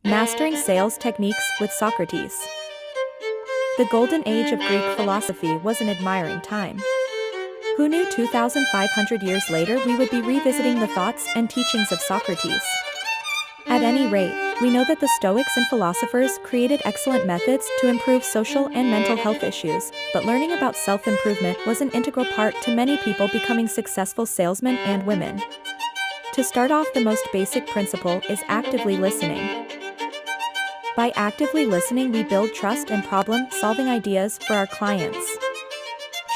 Mastering Sales Techniques with Socrates. The golden age of Greek philosophy was an admiring time. Who knew 2,500 years later we would be revisiting the thoughts and teachings of Socrates? At any rate, we know that the Stoics and philosophers created excellent methods to improve social and mental health issues, but learning about self-improvement was an integral part to many people becoming successful salesmen and women. To start off, the most basic principle is actively listening. By actively listening, we build trust and problem-solving ideas for our clients.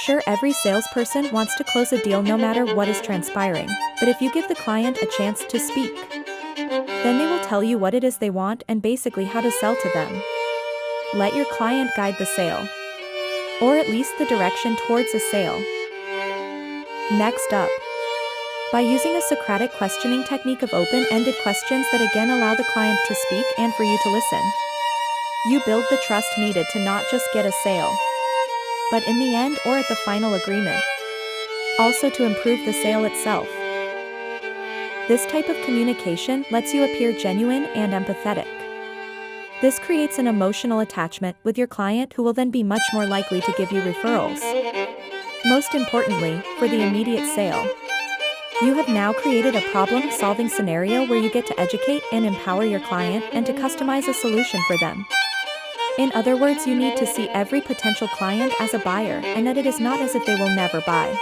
Sure, every salesperson wants to close a deal no matter what is transpiring, but if you give the client a chance to speak, then they will tell you what it is they want and basically how to sell to them. Let your client guide the sale, or at least the direction towards a sale. Next up, by using a Socratic questioning technique of open-ended questions that again allow the client to speak and for you to listen, you build the trust needed to not just get a sale, but in the end or at the final agreement, also to improve the sale itself. This type of communication lets you appear genuine and empathetic. This creates an emotional attachment with your client who will then be much more likely to give you referrals. Most importantly, for the immediate sale, you have now created a problem-solving scenario where you get to educate and empower your client and to customize a solution for them. In other words, you need to see every potential client as a buyer, and that it is not as if they will never buy,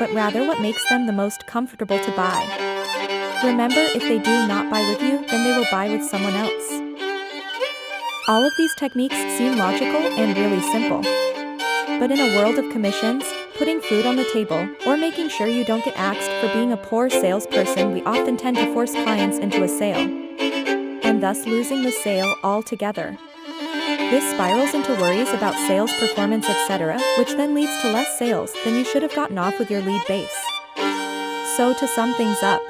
but rather what makes them the most comfortable to buy. Remember, if they do not buy with you, then they will buy with someone else. All of these techniques seem logical and really simple. But in a world of commissions, putting food on the table, or making sure you don't get axed for being a poor salesperson, we often tend to force clients into a sale, and thus losing the sale altogether. This spirals into worries about sales performance, etc., which then leads to less sales than you should have gotten off with your lead base. So to sum things up,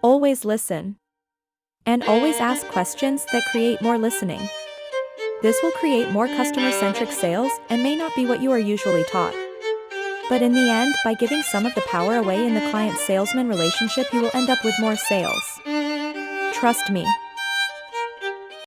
always listen, and always ask questions that create more listening. This will create more customer-centric sales and may not be what you are usually taught. But in the end, by giving some of the power away in the client-salesman relationship, you will end up with more sales. Trust me.